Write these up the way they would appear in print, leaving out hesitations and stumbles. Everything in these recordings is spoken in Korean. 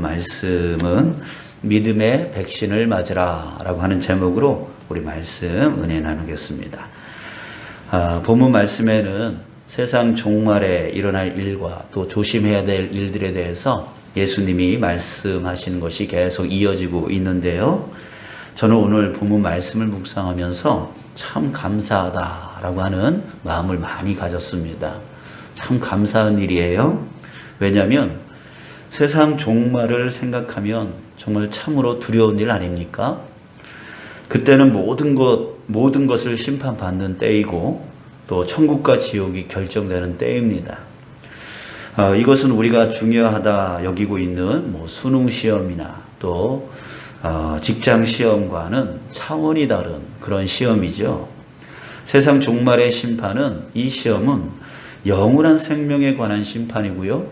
말씀은 믿음의 백신을 맞으라 라고 하는 제목으로 우리 말씀 은혜 나누겠습니다. 본문 말씀에는 세상 종말에 일어날 일과 또 조심해야 될 일들에 대해서 예수님이 말씀하시는 것이 계속 이어지고 있는데요. 저는 오늘 본문 말씀을 묵상하면서 참 감사하다라고 하는 마음을 많이 가졌습니다. 참 감사한 일이에요. 왜냐하면 세상 종말을 생각하면 정말 참으로 두려운 일 아닙니까? 그때는 모든 것을 심판받는 때이고 또 천국과 지옥이 결정되는 때입니다. 이것은 우리가 중요하다 여기고 있는 수능 시험이나 또 직장 시험과는 차원이 다른 그런 시험이죠. 세상 종말의 심판은, 이 시험은 영원한 생명에 관한 심판이고요.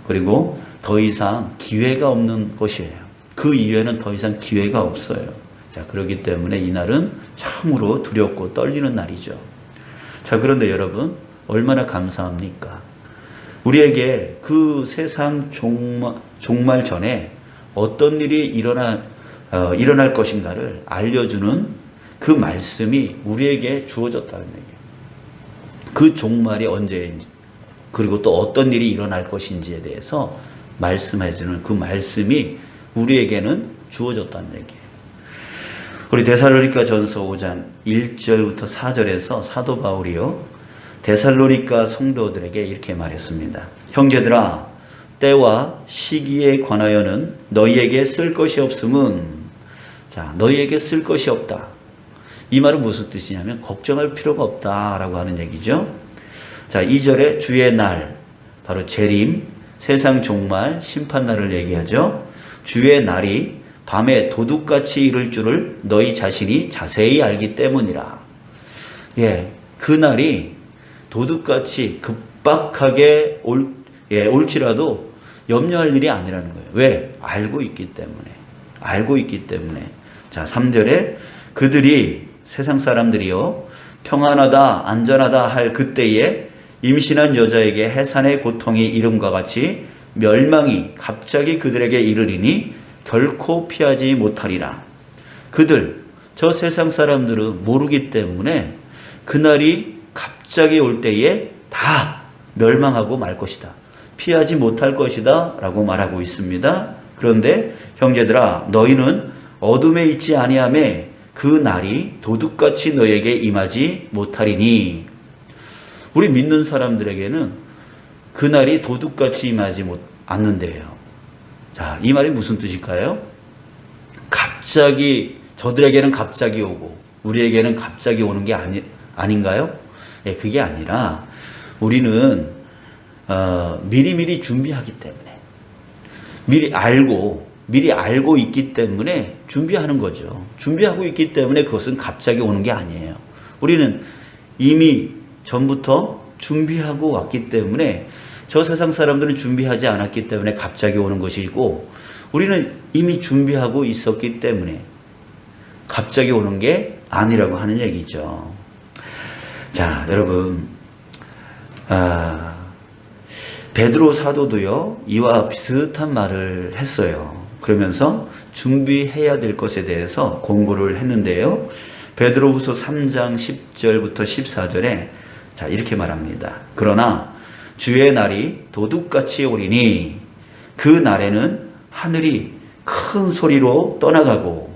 그리고 더 이상 기회가 없는 것이에요. 그 이후에는 더 이상 기회가 없어요. 자, 그렇기 때문에 이날은 참으로 두렵고 떨리는 날이죠. 자, 그런데 여러분, 얼마나 감사합니까? 우리에게 그 세상 종말 전에 어떤 일이 일어날 것인가를 알려주는 그 말씀이 우리에게 주어졌다는 얘기예요. 그 종말이 언제인지, 그리고 또 어떤 일이 일어날 것인지에 대해서 말씀해주는 그 말씀이 우리에게는 주어졌다는 얘기예요. 우리 데살로니가 전서 5장 1절부터 4절에서 사도 바울이요, 데살로니가 성도들에게 이렇게 말했습니다. 형제들아, 때와 시기에 관하여는 너희에게 쓸 것이 없음은, 자, 너희에게 쓸 것이 없다. 이 말은 무슨 뜻이냐면 걱정할 필요가 없다라고 하는 얘기죠. 자, 2절에 주의 날, 바로 재림, 세상 종말, 심판날을 얘기하죠. 주의 날이 밤에 도둑같이 이를 줄을 너희 자신이 자세히 알기 때문이라. 예, 그 날이 도둑같이 급박하게 올지라도 염려할 일이 아니라는 거예요. 왜? 알고 있기 때문에. 자, 3절에 그들이, 세상 사람들이요, 평안하다, 안전하다 할 그때에 임신한 여자에게 해산의 고통이 이름과 같이 멸망이 갑자기 그들에게 이르리니 결코 피하지 못하리라. 그들, 저 세상 사람들은 모르기 때문에 그날이 갑자기 올 때에 다 멸망하고 말 것이다. 피하지 못할 것이다 라고 말하고 있습니다. 그런데 형제들아, 너희는 어둠에 있지 아니하며 그 날이 도둑같이 너희에게 임하지 못하리니. 우리 믿는 사람들에게는 그 날이 도둑같이 임하지 않는데요. 자, 이 말이 무슨 뜻일까요? 갑자기, 저들에게는 갑자기 오고 우리에게는 갑자기 오는 게 아닌가요? 예, 그게 아니라 우리는 미리미리 준비하기 때문에, 미리 알고 있기 때문에 준비하는 거죠. 준비하고 있기 때문에 그것은 갑자기 오는 게 아니에요. 우리는 이미 전부터 준비하고 왔기 때문에, 저 세상 사람들은 준비하지 않았기 때문에 갑자기 오는 것이고, 우리는 이미 준비하고 있었기 때문에 갑자기 오는 게 아니라고 하는 얘기죠. 자, 여러분, 베드로 사도도요, 이와 비슷한 말을 했어요. 그러면서 준비해야 될 것에 대해서 권고를 했는데요. 베드로후서 3장 10절부터 14절에 자, 이렇게 말합니다. 그러나 주의 날이 도둑같이 오리니 그 날에는 하늘이 큰 소리로 떠나가고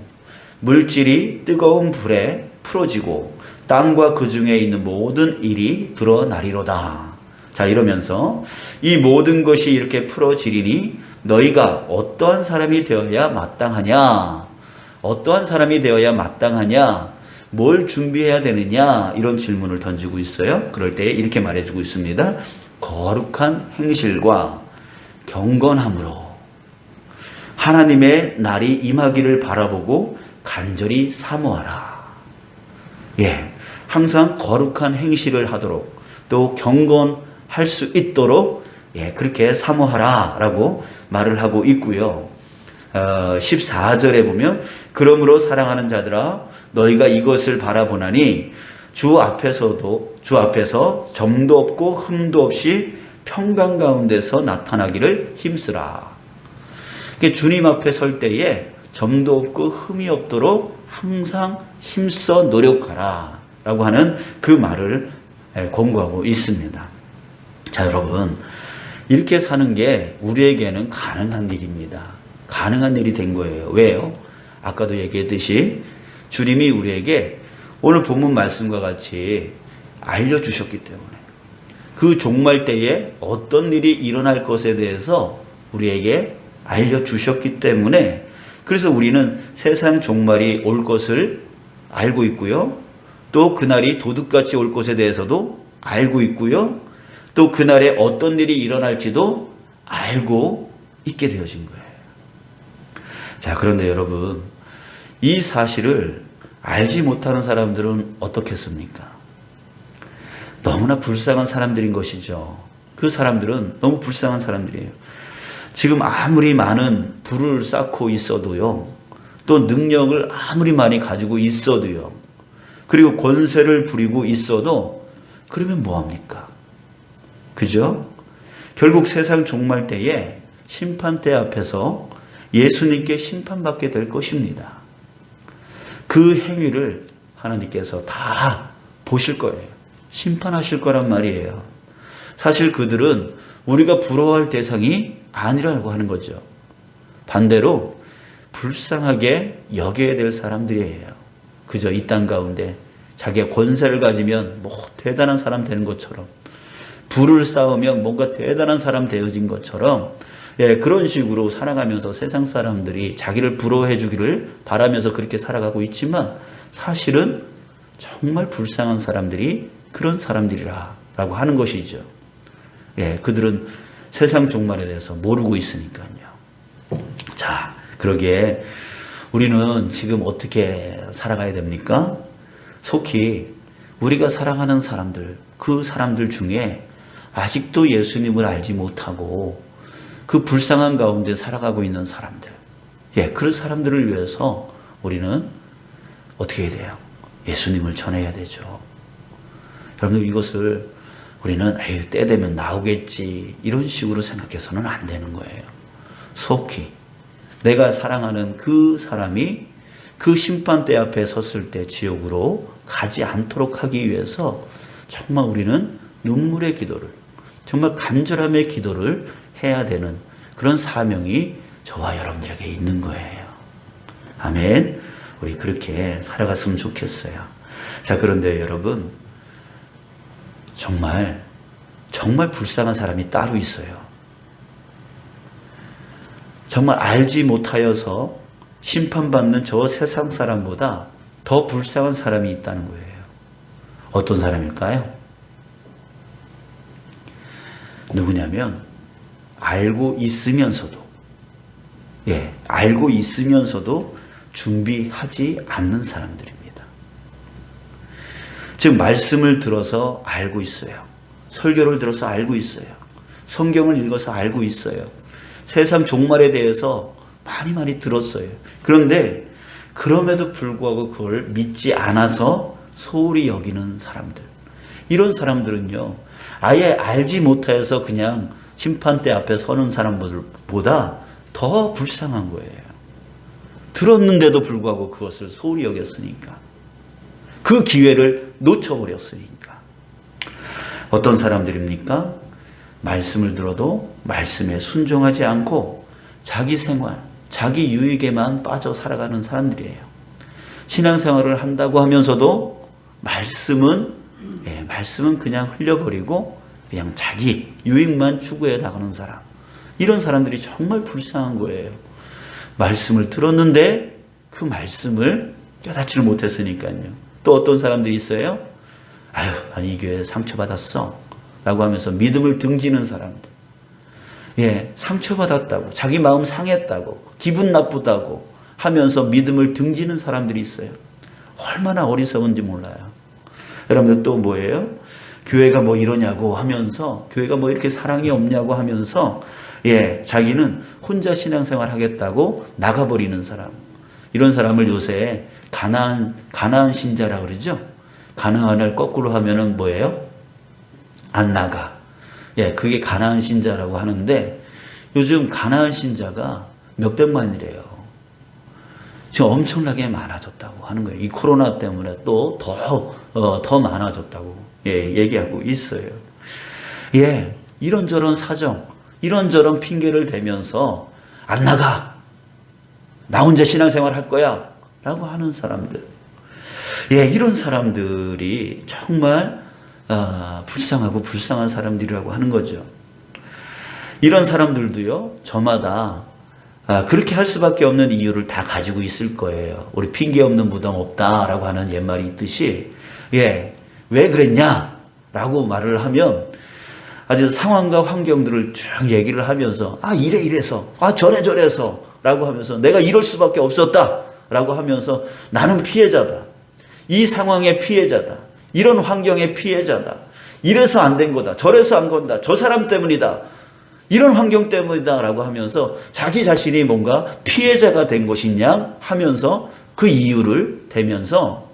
물질이 뜨거운 불에 풀어지고 땅과 그 중에 있는 모든 일이 드러나리로다. 자, 이러면서 이 모든 것이 이렇게 풀어지리니 너희가 어떠한 사람이 되어야 마땅하냐? 어떠한 사람이 되어야 마땅하냐? 뭘 준비해야 되느냐? 이런 질문을 던지고 있어요. 그럴 때 이렇게 말해주고 있습니다. 거룩한 행실과 경건함으로 하나님의 날이 임하기를 바라보고 간절히 사모하라. 예, 항상 거룩한 행실을 하도록 또 경건할 수 있도록 그렇게 사모하라 라고 말을 하고 있고요. 14절에 보면 그러므로 사랑하는 자들아, 너희가 이것을 바라보나니 주 앞에서 점도 없고 흠도 없이 평강 가운데서 나타나기를 힘쓰라. 그러니까 주님 앞에 설 때에 점도 없고 흠이 없도록 항상 힘써 노력하라 라고 하는 그 말을 권고하고 있습니다. 자, 여러분, 이렇게 사는 게 우리에게는 가능한 일입니다. 가능한 일이 된 거예요. 왜요? 아까도 얘기했듯이 주님이 우리에게 오늘 본문 말씀과 같이 알려주셨기 때문에, 그 종말 때에 어떤 일이 일어날 것에 대해서 우리에게 알려주셨기 때문에, 그래서 우리는 세상 종말이 올 것을 알고 있고요. 또 그날이 도둑같이 올 것에 대해서도 알고 있고요. 또 그날에 어떤 일이 일어날지도 알고 있게 되어진 거예요. 자, 그런데 여러분, 이 사실을 알지 못하는 사람들은 어떻겠습니까? 너무나 불쌍한 사람들인 것이죠. 그 사람들은 너무 불쌍한 사람들이에요. 지금 아무리 많은 부를 쌓고 있어도요, 또 능력을 아무리 많이 가지고 있어도요, 그리고 권세를 부리고 있어도, 그러면 뭐합니까? 그죠? 결국 세상 종말 때에 심판대 앞에서 예수님께 심판받게 될 것입니다. 그 행위를 하나님께서 다 보실 거예요. 심판하실 거란 말이에요. 사실 그들은 우리가 부러워할 대상이 아니라고 하는 거죠. 반대로 불쌍하게 여겨야 될 사람들이에요. 그저 이 땅 가운데 자기가 권세를 가지면 뭐 대단한 사람 되는 것처럼, 부를 쌓으면 뭔가 대단한 사람 되어진 것처럼, 그런 식으로 살아가면서 세상 사람들이 자기를 부러워해 주기를 바라면서 그렇게 살아가고 있지만, 사실은 정말 불쌍한 사람들이 그런 사람들이라고 하는 것이죠. 그들은 세상 종말에 대해서 모르고 있으니까요. 자, 그러기에 우리는 지금 어떻게 살아가야 됩니까? 속히 우리가 사랑하는 사람들, 그 사람들 중에 아직도 예수님을 알지 못하고 그 불쌍한 가운데 살아가고 있는 사람들, 그런 사람들을 위해서 우리는 어떻게 해야 돼요? 예수님을 전해야 되죠. 여러분들, 이것을 우리는 때 되면 나오겠지 이런 식으로 생각해서는 안 되는 거예요. 속히 내가 사랑하는 그 사람이 그 심판대 앞에 섰을 때 지옥으로 가지 않도록 하기 위해서 정말 우리는 눈물의 기도를, 정말 간절함의 기도를 해야 되는 그런 사명이 저와 여러분들에게 있는 거예요. 아멘. 우리 그렇게 살아갔으면 좋겠어요. 자, 그런데 여러분, 정말 불쌍한 사람이 따로 있어요. 정말 알지 못하여서 심판받는 저 세상 사람보다 더 불쌍한 사람이 있다는 거예요. 어떤 사람일까요? 누구냐면 알고 있으면서도 준비하지 않는 사람들입니다. 즉, 말씀을 들어서 알고 있어요. 설교를 들어서 알고 있어요. 성경을 읽어서 알고 있어요. 세상 종말에 대해서 많이 들었어요. 그런데 그럼에도 불구하고 그걸 믿지 않아서 소홀히 여기는 사람들, 이런 사람들은요, 아예 알지 못해서 그냥 심판대 앞에 서는 사람들보다 더 불쌍한 거예요. 들었는데도 불구하고 그것을 소홀히 여겼으니까, 그 기회를 놓쳐버렸으니까. 어떤 사람들입니까? 말씀을 들어도 말씀에 순종하지 않고 자기 생활, 자기 유익에만 빠져 살아가는 사람들이에요. 신앙생활을 한다고 하면서도 말씀은 그냥 흘려버리고 그냥 자기 유익만 추구해 나가는 사람, 이런 사람들이 정말 불쌍한 거예요. 말씀을 들었는데 그 말씀을 깨닫지를 못했으니까요. 또 어떤 사람들이 있어요? 아니 이 교회 상처받았어 라고 하면서 믿음을 등지는 사람들. 상처받았다고, 자기 마음 상했다고, 기분 나쁘다고 하면서 믿음을 등지는 사람들이 있어요. 얼마나 어리석은지 몰라요. 여러분들 또 뭐예요? 교회가 뭐 이러냐고 하면서, 교회가 뭐 이렇게 사랑이 없냐고 하면서 자기는 혼자 신앙생활 하겠다고 나가버리는 사람. 이런 사람을 요새 가나안 신자라고 그러죠. 가나안을 거꾸로 하면은 뭐예요? 안 나가. 그게 가나안 신자라고 하는데, 요즘 가나안 신자가 몇백만이래요. 지금 엄청나게 많아졌다고 하는 거예요. 이 코로나 때문에 또 더 많아졌다고 얘기하고 있어요. 이런저런 사정, 이런저런 핑계를 대면서 안 나가. 나 혼자 신앙생활 할 거야. 라고 하는 사람들. 이런 사람들이 정말 불쌍하고 불쌍한 사람들이라고 하는 거죠. 이런 사람들도요, 저마다 그렇게 할 수밖에 없는 이유를 다 가지고 있을 거예요. 우리 핑계 없는 무덤 없다라고 하는 옛말이 있듯이, 왜 그랬냐? 라고 말을 하면 아주 상황과 환경들을 쭉 얘기를 하면서, 이래서, 저래서, 라고 하면서 내가 이럴 수밖에 없었다. 라고 하면서 나는 피해자다. 이 상황의 피해자다. 이런 환경의 피해자다. 이래서 안 된 거다. 저래서 안 건다. 저 사람 때문이다. 이런 환경 때문이다. 라고 하면서 자기 자신이 뭔가 피해자가 된 것이냐 하면서 그 이유를 대면서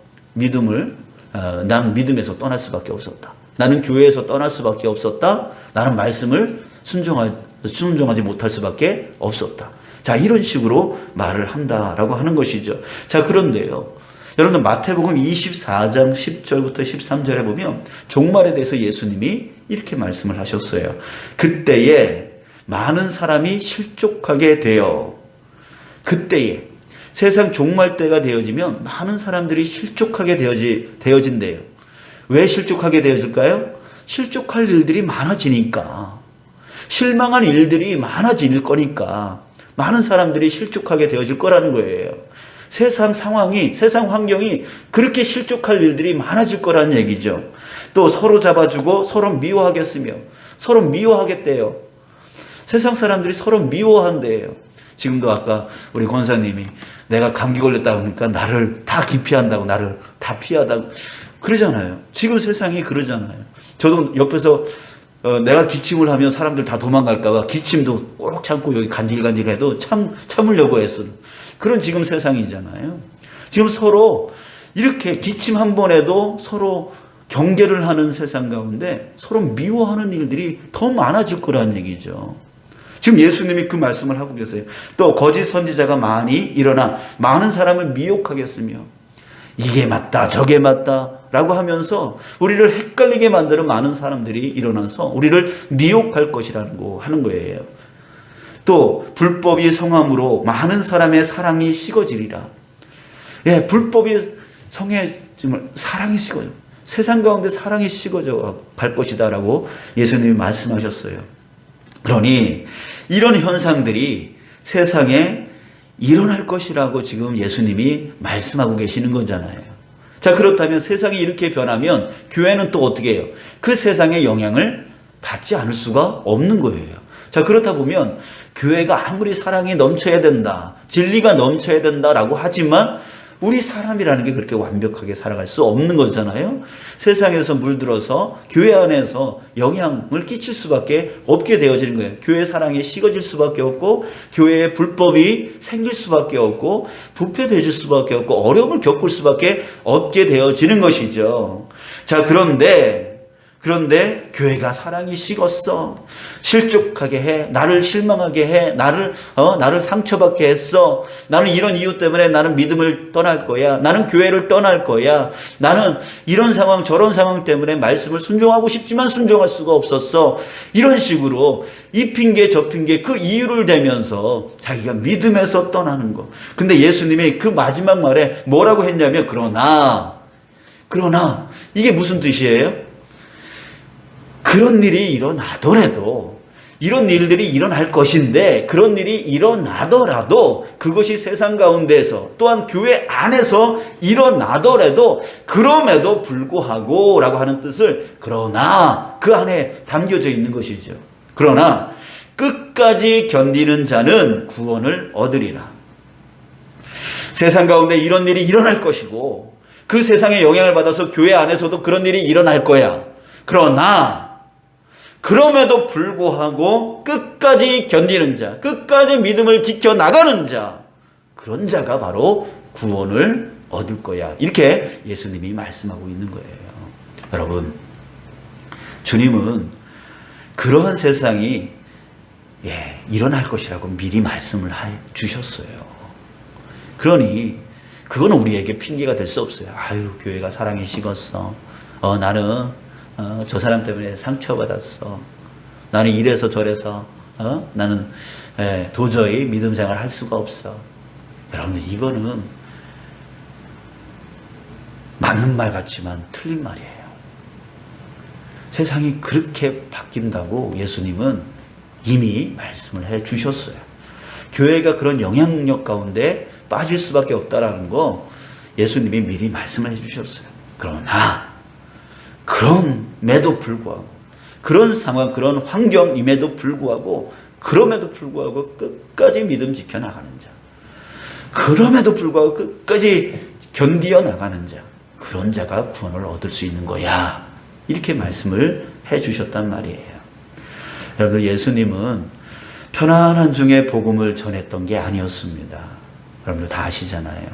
나는 믿음에서 떠날 수밖에 없었다. 나는 교회에서 떠날 수밖에 없었다. 나는 말씀을 순종하지 못할 수밖에 없었다. 자, 이런 식으로 말을 한다라고 하는 것이죠. 자, 그런데요. 여러분, 마태복음 24장 10절부터 13절에 보면 종말에 대해서 예수님이 이렇게 말씀을 하셨어요. 그때에 많은 사람이 실족하게 되어, 그때에 세상 종말 때가 되어지면 많은 사람들이 실족하게 되어진대요. 왜 실족하게 되어질까요? 실족할 일들이 많아지니까. 실망한 일들이 많아질 거니까 많은 사람들이 실족하게 되어질 거라는 거예요. 세상 상황이, 세상 환경이 그렇게 실족할 일들이 많아질 거라는 얘기죠. 또 서로 잡아주고 서로 미워하겠으며 서로 미워하겠대요. 세상 사람들이 서로 미워한대요. 지금도 아까 우리 권사님이 내가 감기 걸렸다 그러니까 나를 다 기피한다고, 나를 다 피하다고 그러잖아요. 지금 세상이 그러잖아요. 저도 옆에서 내가 기침을 하면 사람들 다 도망갈까 봐 기침도 꼭 참고 여기 간질간질해도 참으려고 했어요. 그런 지금 세상이잖아요. 지금 서로 이렇게 기침 한 번에도 서로 경계를 하는 세상 가운데 서로 미워하는 일들이 더 많아질 거라는 얘기죠. 지금 예수님이 그 말씀을 하고 계세요. 또 거짓 선지자가 많이 일어나 많은 사람을 미혹하겠으며 이게 맞다 저게 맞다 라고 하면서 우리를 헷갈리게 만드는 많은 사람들이 일어나서 우리를 미혹할 것이라고 하는 거예요. 또 불법이 성함으로 많은 사람의 사랑이 식어지리라. 불법이 성해지면 사랑이 식어져. 세상 가운데 사랑이 식어져 갈 것이다 라고 예수님이 말씀하셨어요. 그러니 이런 현상들이 세상에 일어날 것이라고 지금 예수님이 말씀하고 계시는 거잖아요. 자, 그렇다면 세상이 이렇게 변하면 교회는 또 어떻게 해요? 그 세상의 영향을 받지 않을 수가 없는 거예요. 자, 그렇다 보면 교회가 아무리 사랑이 넘쳐야 된다, 진리가 넘쳐야 된다라고 하지만 우리 사람이라는 게 그렇게 완벽하게 살아갈 수 없는 거잖아요. 세상에서 물들어서 교회 안에서 영향을 끼칠 수밖에 없게 되어지는 거예요. 교회 사랑이 식어질 수밖에 없고 교회에 불법이 생길 수밖에 없고 부패되질 수밖에 없고 어려움을 겪을 수밖에 없게 되어지는 것이죠. 자, 그런데 교회가 사랑이 식었어. 실족하게 해. 나를 실망하게 해. 나를 상처받게 했어. 나는 이런 이유 때문에 나는 믿음을 떠날 거야. 나는 교회를 떠날 거야. 나는 이런 상황 저런 상황 때문에 말씀을 순종하고 싶지만 순종할 수가 없었어. 이런 식으로 이 핑계 저 핑계 그 이유를 대면서 자기가 믿음에서 떠나는 거. 근데 예수님이 그 마지막 말에 뭐라고 했냐면 그러나 이게 무슨 뜻이에요? 그런 일이 일어나더라도 이런 일들이 일어날 것인데 그런 일이 일어나더라도 그것이 세상 가운데서 또한 교회 안에서 일어나더라도 그럼에도 불구하고 라고 하는 뜻을 그러나 그 안에 담겨져 있는 것이죠. 그러나 끝까지 견디는 자는 구원을 얻으리라. 세상 가운데 이런 일이 일어날 것이고 그 세상의 영향을 받아서 교회 안에서도 그런 일이 일어날 거야. 그럼에도 불구하고 끝까지 견디는 자, 끝까지 믿음을 지켜나가는 자, 그런 자가 바로 구원을 얻을 거야. 이렇게 예수님이 말씀하고 있는 거예요. 여러분, 주님은 그러한 세상이 일어날 것이라고 미리 말씀을 해 주셨어요. 그러니 그거는 우리에게 핑계가 될 수 없어요. 아유, 교회가 사랑이 식었어. 나는 저 사람 때문에 상처받았어. 나는 이래서 저래서 나는 도저히 믿음 생활 할 수가 없어. 여러분들, 이거는 맞는 말 같지만 틀린 말이에요. 세상이 그렇게 바뀐다고 예수님은 이미 말씀을 해 주셨어요. 교회가 그런 영향력 가운데 빠질 수밖에 없다라는 거 예수님이 미리 말씀을 해 주셨어요. 그러나 그럼에도 불구하고, 그런 상황, 그런 환경임에도 불구하고, 그럼에도 불구하고 끝까지 믿음 지켜나가는 자, 그럼에도 불구하고 끝까지 견디어 나가는 자, 그런 자가 구원을 얻을 수 있는 거야, 이렇게 말씀을 해 주셨단 말이에요. 여러분, 예수님은 편안한 중에 복음을 전했던 게 아니었습니다. 여러분들 다 아시잖아요.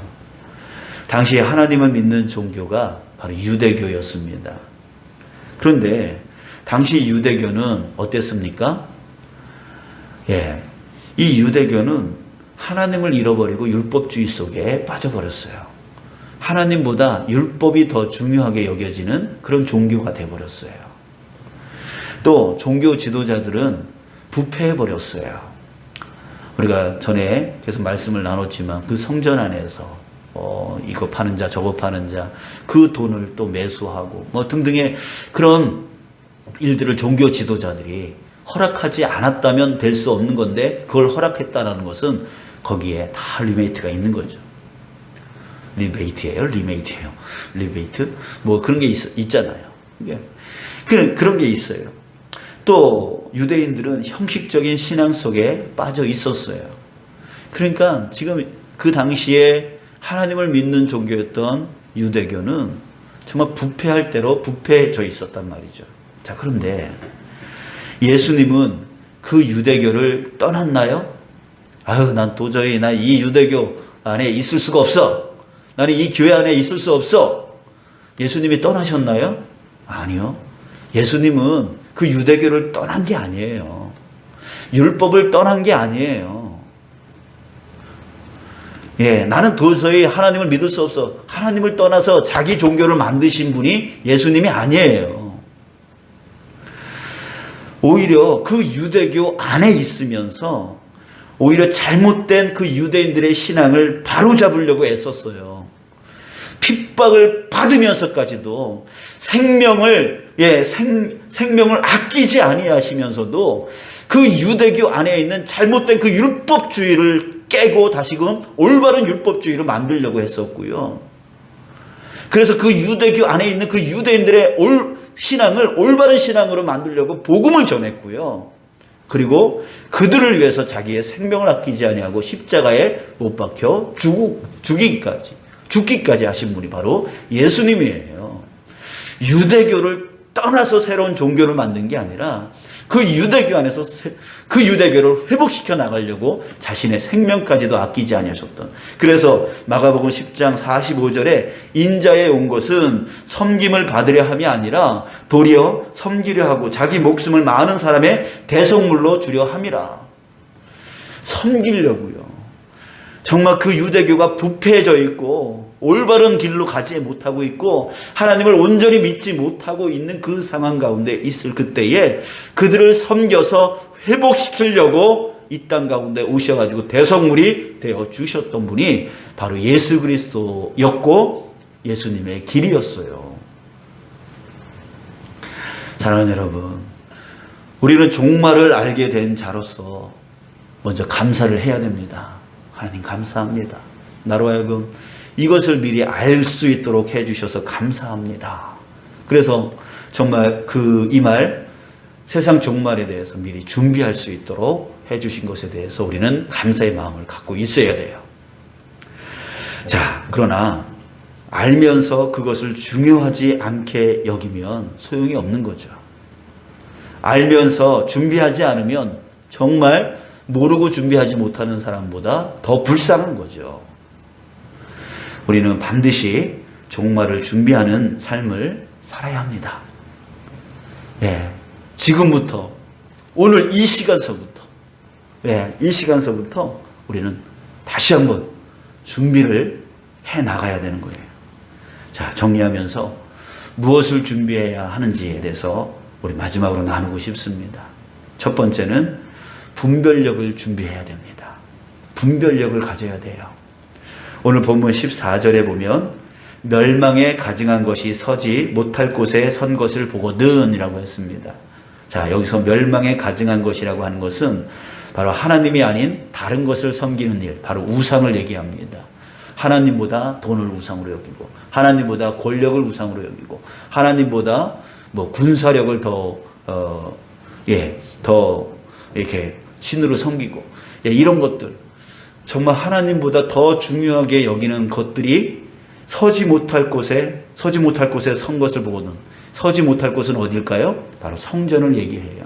당시에 하나님을 믿는 종교가 바로 유대교였습니다. 그런데 당시 유대교는 어땠습니까? 이 유대교는 하나님을 잃어버리고 율법주의 속에 빠져버렸어요. 하나님보다 율법이 더 중요하게 여겨지는 그런 종교가 되어버렸어요. 또 종교 지도자들은 부패해버렸어요. 우리가 전에 계속 말씀을 나눴지만 그 성전 안에서 이거 파는 자 저거 파는 자, 그 돈을 또 매수하고 등등의 그런 일들을 종교 지도자들이 허락하지 않았다면 될 수 없는 건데, 그걸 허락했다는 것은 거기에 다 리베이트가 있는 거죠. 리베이트예요? 리베이트? 그런 게 있잖아요. 그런 게 있어요. 또 유대인들은 형식적인 신앙 속에 빠져 있었어요. 그러니까 지금 그 당시에 하나님을 믿는 종교였던 유대교는 정말 부패할 대로 부패해져 있었단 말이죠. 자, 그런데 예수님은 그 유대교를 떠났나요? 난 도저히 이 유대교 안에 있을 수가 없어. 나는 이 교회 안에 있을 수 없어. 예수님이 떠나셨나요? 아니요. 예수님은 그 유대교를 떠난 게 아니에요. 율법을 떠난 게 아니에요. 나는 도저히 하나님을 믿을 수 없어. 하나님을 떠나서 자기 종교를 만드신 분이 예수님이 아니에요. 오히려 그 유대교 안에 있으면서 오히려 잘못된 그 유대인들의 신앙을 바로잡으려고 애썼어요. 핍박을 받으면서까지도 생명을 아끼지 아니하시면서도 그 유대교 안에 있는 잘못된 그 율법주의를 깨고 다시금 올바른 율법주의로 만들려고 했었고요. 그래서 그 유대교 안에 있는 그 유대인들의 신앙을 올바른 신앙으로 만들려고 복음을 전했고요. 그리고 그들을 위해서 자기의 생명을 아끼지 아니하고 십자가에 못 박혀 죽기까지 하신 분이 바로 예수님이에요. 유대교를 떠나서 새로운 종교를 만든 게 아니라 그 유대교 안에서 그 유대교를 회복시켜 나가려고 자신의 생명까지도 아끼지 아니하셨던. 그래서 마가복음 10장 45절에 인자에 온 것은 섬김을 받으려 함이 아니라 도리어 섬기려 하고 자기 목숨을 많은 사람의 대속물로 주려 함이라. 섬기려고요. 정말 그 유대교가 부패해져 있고 올바른 길로 가지 못하고 있고 하나님을 온전히 믿지 못하고 있는 그 상황 가운데 있을 그때에 그들을 섬겨서 회복시키려고 이 땅 가운데 오셔가지고 대속물이 되어 주셨던 분이 바로 예수 그리스도였고 예수님의 길이었어요. 사랑하는 여러분, 우리는 종말을 알게 된 자로서 먼저 감사를 해야 됩니다. 하나님 감사합니다. 나로 하여금 이것을 미리 알 수 있도록 해주셔서 감사합니다. 그래서 정말 이 말 세상 종말에 대해서 미리 준비할 수 있도록 해주신 것에 대해서 우리는 감사의 마음을 갖고 있어야 돼요. 자, 그러나 알면서 그것을 중요하지 않게 여기면 소용이 없는 거죠. 알면서 준비하지 않으면 정말 모르고 준비하지 못하는 사람보다 더 불쌍한 거죠. 우리는 반드시 종말을 준비하는 삶을 살아야 합니다. 지금부터, 오늘 이 시간서부터 이 시간서부터 우리는 다시 한번 준비를 해 나가야 되는 거예요. 자, 정리하면서 무엇을 준비해야 하는지에 대해서 우리 마지막으로 나누고 싶습니다. 첫 번째는 분별력을 준비해야 됩니다. 분별력을 가져야 돼요. 오늘 본문 14절에 보면 멸망에 가증한 것이 서지 못할 곳에 선 것을 보거든 이라고 했습니다. 자, 여기서 멸망에 가증한 것이라고 하는 것은 바로 하나님이 아닌 다른 것을 섬기는 일, 바로 우상을 얘기합니다. 하나님보다 돈을 우상으로 여기고, 하나님보다 권력을 우상으로 여기고, 하나님보다 뭐 군사력을 더 이렇게 신으로 섬기고, 이런 것들, 정말 하나님보다 더 중요하게 여기는 것들이 서지 못할 곳에 선 것을 보거든. 서지 못할 곳은 어딜까요? 바로 성전을 얘기해요.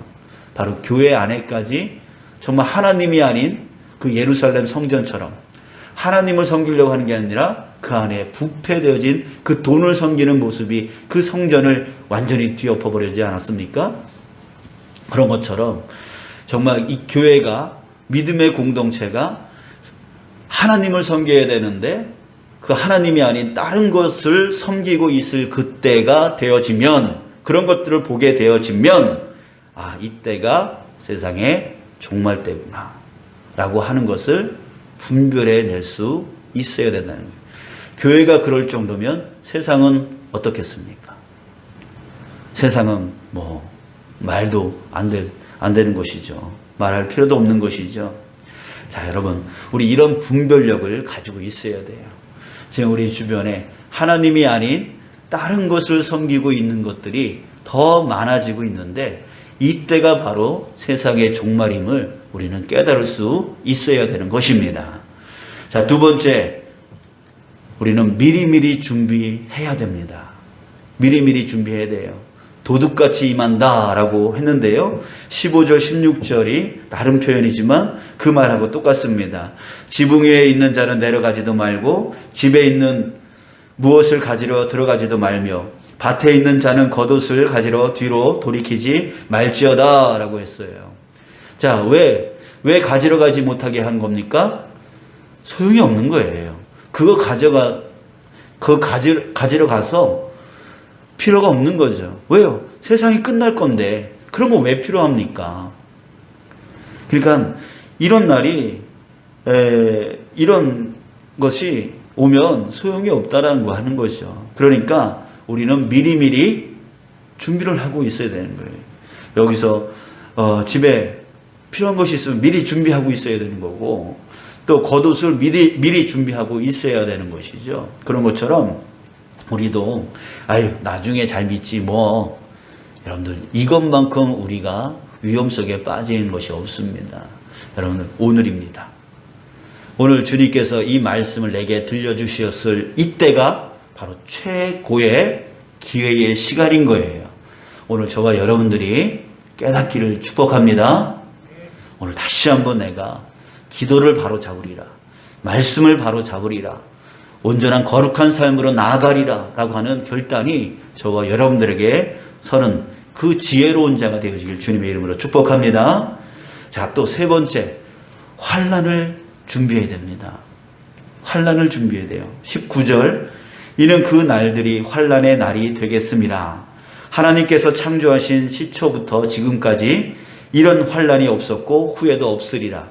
바로 교회 안에까지 정말 하나님이 아닌 그 예루살렘 성전처럼 하나님을 섬기려고 하는 게 아니라 그 안에 부패되어진 그 돈을 섬기는 모습이 그 성전을 완전히 뒤엎어버리지 않았습니까? 그런 것처럼 정말 이 교회가, 믿음의 공동체가 하나님을 섬겨야 되는데 그 하나님이 아닌 다른 것을 섬기고 있을 그때가 되어지면, 그런 것들을 보게 되어지면, 아, 이때가 세상의 종말 때구나 라고 하는 것을 분별해 낼 수 있어야 된다는 거예요. 교회가 그럴 정도면 세상은 어떻겠습니까? 세상은 뭐 말도 안 되는 것이죠. 말할 필요도 없는 것이죠. 자, 여러분, 우리 이런 분별력을 가지고 있어야 돼요. 지금 우리 주변에 하나님이 아닌 다른 것을 섬기고 있는 것들이 더 많아지고 있는데, 이때가 바로 세상의 종말임을 우리는 깨달을 수 있어야 되는 것입니다. 자, 두 번째, 우리는 미리미리 준비해야 됩니다. 미리미리 준비해야 돼요. 도둑같이 임한다 라고 했는데요, 15절 16절이 다른 표현이지만 그 말하고 똑같습니다. 지붕 위에 있는 자는 내려가지도 말고 집에 있는 무엇을 가지러 들어가지도 말며 밭에 있는 자는 겉옷을 가지러 뒤로 돌이키지 말지어다 라고 했어요. 자, 왜 가지러 가지 못하게 한 겁니까? 소용이 없는 거예요. 그거 가지러 가서 필요가 없는 거죠. 왜요? 세상이 끝날 건데 그런 거 왜 필요합니까? 그러니까 이런 날이, 이런 것이 오면 소용이 없다라는 거 하는 거죠. 그러니까 우리는 미리미리 준비를 하고 있어야 되는 거예요. 여기서 집에 필요한 것이 있으면 미리 준비하고 있어야 되는 거고, 또 겉옷을 미리 준비하고 있어야 되는 것이죠. 그런 것처럼 우리도 나중에 잘 믿지 뭐, 여러분들 이것만큼 우리가 위험 속에 빠지는 것이 없습니다. 여러분들, 오늘입니다. 오늘 주님께서 이 말씀을 내게 들려주셨을 이때가 바로 최고의 기회의 시간인 거예요. 오늘 저와 여러분들이 깨닫기를 축복합니다. 오늘 다시 한번 내가 기도를 바로 잡으리라, 말씀을 바로 잡으리라, 온전한 거룩한 삶으로 나아가리라 라고 하는 결단이 저와 여러분들에게 서는 그 지혜로운 자가 되어지길 주님의 이름으로 축복합니다. 자, 또 세 번째, 환난을 준비해야 됩니다. 환난을 준비해야 돼요. 19절, 이는 그 날들이 환난의 날이 되겠음이라. 하나님께서 창조하신 시초부터 지금까지 이런 환난이 없었고 후에도 없으리라.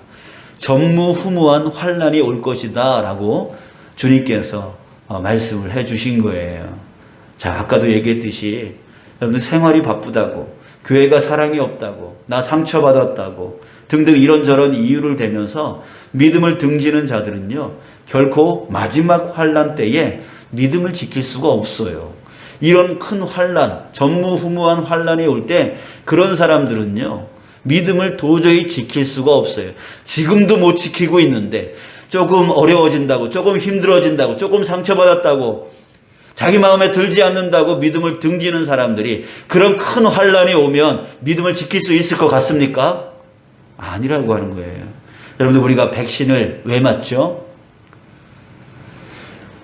전무후무한 환난이 올 것이다 라고 주님께서 말씀을 해 주신 거예요. 자, 아까도 얘기했듯이 여러분들 생활이 바쁘다고, 교회가 사랑이 없다고, 나 상처받았다고 등등 이런저런 이유를 대면서 믿음을 등지는 자들은요, 결코 마지막 환난 때에 믿음을 지킬 수가 없어요. 이런 큰 환난, 전무후무한 환난이 올 때 그런 사람들은요, 믿음을 도저히 지킬 수가 없어요. 지금도 못 지키고 있는데 조금 어려워진다고, 조금 힘들어진다고, 조금 상처받았다고, 자기 마음에 들지 않는다고 믿음을 등지는 사람들이 그런 큰 환난이 오면 믿음을 지킬 수 있을 것 같습니까? 아니라고 하는 거예요. 여러분들, 우리가 백신을 왜 맞죠?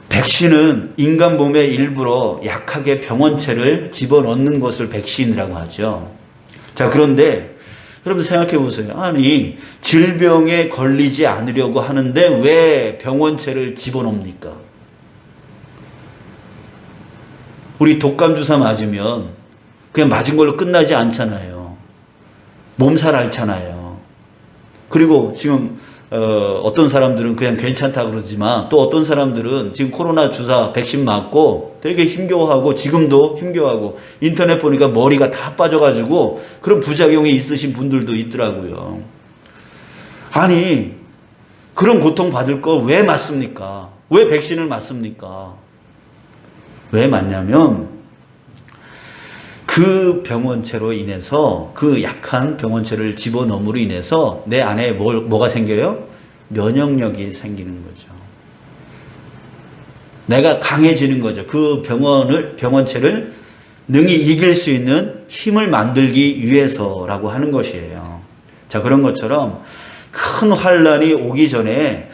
백신은 인간 몸에 일부러 약하게 병원체를 집어넣는 것을 백신이라고 하죠. 자, 그런데 여러분 생각해 보세요. 아니, 질병에 걸리지 않으려고 하는데 왜 병원체를 집어넣습니까? 우리 독감 주사 맞으면 그냥 맞은 걸로 끝나지 않잖아요. 몸살 앓잖아요. 그리고 지금 어떤 사람들은 그냥 괜찮다 그러지만 또 어떤 사람들은 지금 코로나 주사 백신 맞고 되게 힘겨워하고 지금도 힘겨워하고 인터넷 보니까 머리가 다 빠져가지고 그런 부작용이 있으신 분들도 있더라고요. 아니, 그런 고통 받을 거 왜 맞습니까? 왜 백신을 맞습니까? 왜 맞냐면 그 병원체로 인해서, 그 약한 병원체를 집어넣음으로 인해서 내 안에 뭐가 생겨요? 면역력이 생기는 거죠. 내가 강해지는 거죠. 그 병원체를 능히 이길 수 있는 힘을 만들기 위해서라고 하는 것이에요. 자, 그런 것처럼 큰 환란이 오기 전에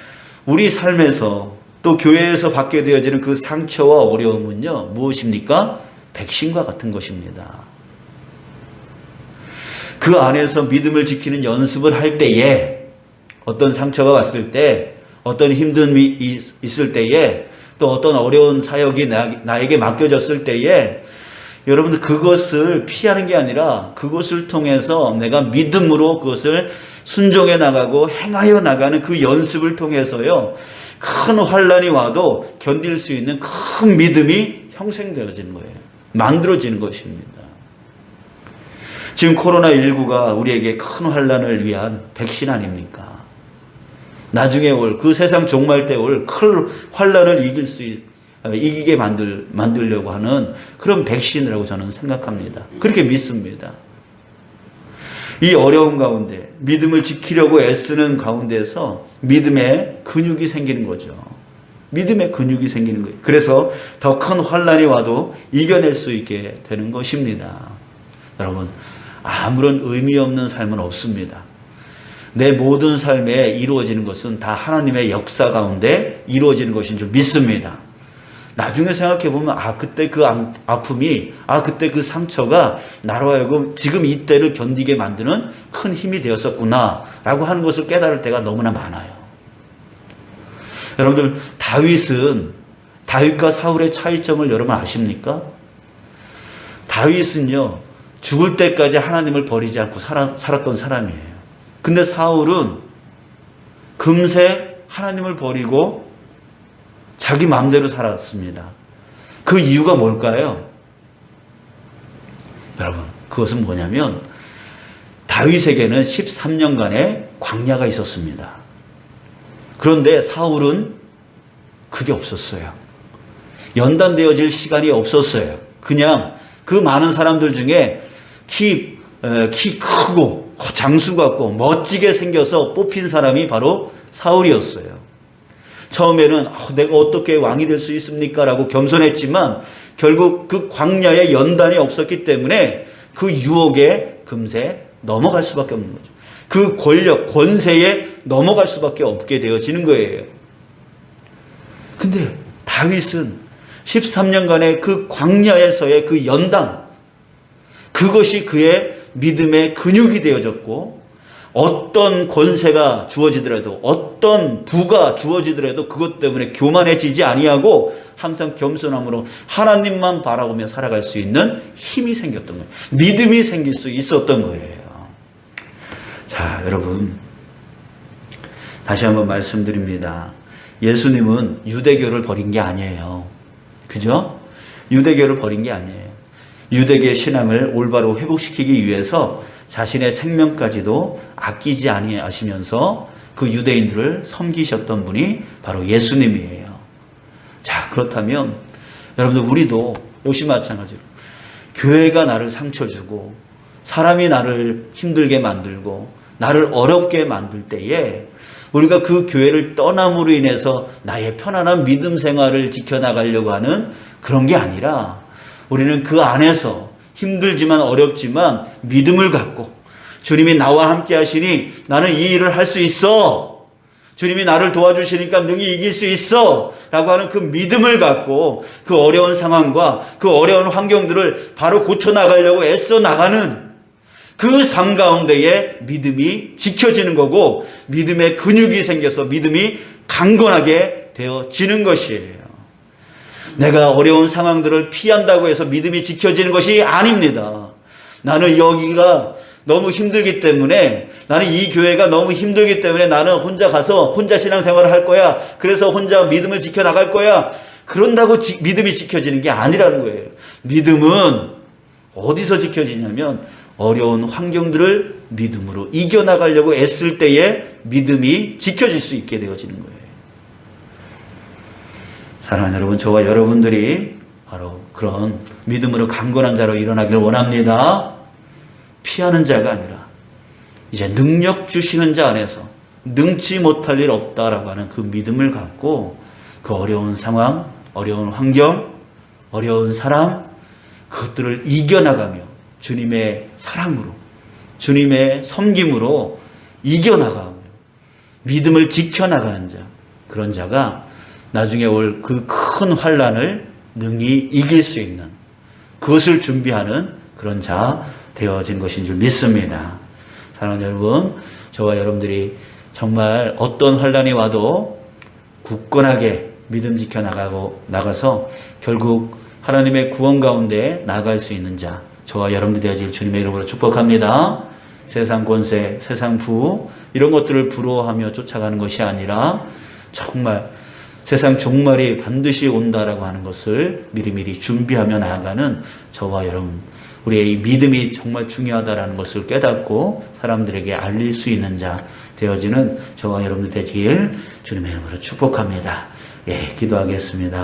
우리 삶에서 또 교회에서 받게 되어지는 그 상처와 어려움은요, 무엇입니까? 백신과 같은 것입니다. 그 안에서 믿음을 지키는 연습을 할 때에, 어떤 상처가 왔을 때, 어떤 힘듦이 있을 때에, 또 어떤 어려운 사역이 나에게 맡겨졌을 때에 여러분들 그것을 피하는 게 아니라 그것을 통해서 내가 믿음으로 그것을 순종해 나가고 행하여 나가는 그 연습을 통해서요, 큰 환란이 와도 견딜 수 있는 큰 믿음이 형성되어지는 거예요. 만들어지는 것입니다. 지금 코로나19가 우리에게 큰 환란을 위한 백신 아닙니까? 나중에 올 그 세상 종말 때 올 큰 환란을 이기게 만들려고 하는 그런 백신이라고 저는 생각합니다. 그렇게 믿습니다. 이 어려운 가운데 믿음을 지키려고 애쓰는 가운데서 믿음의 근육이 생기는 거죠. 믿음의 근육이 생기는 거예요. 그래서 더 큰 환란이 와도 이겨낼 수 있게 되는 것입니다. 여러분, 아무런 의미 없는 삶은 없습니다. 내 모든 삶에 이루어지는 것은 다 하나님의 역사 가운데 이루어지는 것인 줄 믿습니다. 나중에 생각해 보면 그때 그 아픔이, 그때 그 상처가 나로 하여금 지금 이때를 견디게 만드는 큰 힘이 되었었구나 라고 하는 것을 깨달을 때가 너무나 많아요. 여러분들, 다윗과 사울의 차이점을 여러분 아십니까? 다윗은요, 죽을 때까지 하나님을 버리지 않고 살았던 사람이에요. 근데 사울은 금세 하나님을 버리고 자기 마음대로 살았습니다. 그 이유가 뭘까요? 여러분, 그것은 뭐냐면 다윗에게는 13년간의 광야가 있었습니다. 그런데 사울은 그게 없었어요. 연단되어질 시간이 없었어요. 그냥 그 많은 사람들 중에 키 크고 장수 같고 멋지게 생겨서 뽑힌 사람이 바로 사울이었어요. 처음에는 내가 어떻게 왕이 될 수 있습니까? 라고 겸손했지만 결국 그 광야에 연단이 없었기 때문에 그 유혹에 금세 넘어갈 수밖에 없는 거죠. 그 권력, 권세에 넘어갈 수밖에 없게 되어지는 거예요. 근데 다윗은 13년간의 그 광야에서의 그 연단, 그것이 그의 믿음의 근육이 되어졌고, 어떤 권세가 주어지더라도, 어떤 부가 주어지더라도 그것 때문에 교만해지지 아니하고 항상 겸손함으로 하나님만 바라보며 살아갈 수 있는 힘이 생겼던 거예요. 믿음이 생길 수 있었던 거예요. 자, 여러분, 다시 한번 말씀드립니다. 예수님은 유대교를 버린 게 아니에요. 그죠? 유대교를 버린 게 아니에요. 유대교의 신앙을 올바로 회복시키기 위해서 자신의 생명까지도 아끼지 아니하시면서 그 유대인들을 섬기셨던 분이 바로 예수님이에요. 자, 그렇다면 여러분들, 우리도 역시 마찬가지로 교회가 나를 상처 주고 사람이 나를 힘들게 만들고 나를 어렵게 만들 때에 우리가 그 교회를 떠남으로 인해서 나의 편안한 믿음 생활을 지켜나가려고 하는 그런 게 아니라, 우리는 그 안에서 힘들지만 어렵지만 믿음을 갖고, 주님이 나와 함께 하시니 나는 이 일을 할 수 있어, 주님이 나를 도와주시니까 능히 이길 수 있어 라고 하는 그 믿음을 갖고 그 어려운 상황과 그 어려운 환경들을 바로 고쳐나가려고 애써 나가는 그 삶 가운데에 믿음이 지켜지는 거고 믿음의 근육이 생겨서 믿음이 강건하게 되어지는 것이에요. 내가 어려운 상황들을 피한다고 해서 믿음이 지켜지는 것이 아닙니다. 나는 여기가 너무 힘들기 때문에, 나는 이 교회가 너무 힘들기 때문에 나는 혼자 가서 혼자 신앙생활을 할 거야. 그래서 혼자 믿음을 지켜나갈 거야. 그런다고 믿음이 지켜지는 게 아니라는 거예요. 믿음은 어디서 지켜지냐면 어려운 환경들을 믿음으로 이겨나가려고 애쓸 때에 믿음이 지켜질 수 있게 되어지는 거예요. 사랑하는 여러분, 저와 여러분들이 바로 그런 믿음으로 강건한 자로 일어나기를 원합니다. 피하는 자가 아니라 이제 능력 주시는 자 안에서 능치 못할 일 없다라고 하는 그 믿음을 갖고 그 어려운 상황, 어려운 환경, 어려운 사람, 그것들을 이겨나가며 주님의 사랑으로, 주님의 섬김으로 이겨나가며 믿음을 지켜나가는 자, 그런 자가 나중에 올 그 큰 환난을 능히 이길 수 있는, 그것을 준비하는 그런 자 되어진 것인 줄 믿습니다. 사랑하는 여러분, 저와 여러분들이 정말 어떤 환난이 와도 굳건하게 믿음 지켜 나가서 결국 하나님의 구원 가운데 나아갈 수 있는 자, 저와 여러분들 되어질 주님의 이름으로 축복합니다. 세상 권세, 세상 부, 이런 것들을 부러워하며 쫓아가는 것이 아니라 정말 세상 종말이 반드시 온다라고 하는 것을 미리미리 준비하며 나아가는 저와 여러분, 우리의 이 믿음이 정말 중요하다라는 것을 깨닫고 사람들에게 알릴 수 있는 자 되어지는 저와 여러분들 되길 주님의 이름으로 축복합니다. 예, 기도하겠습니다.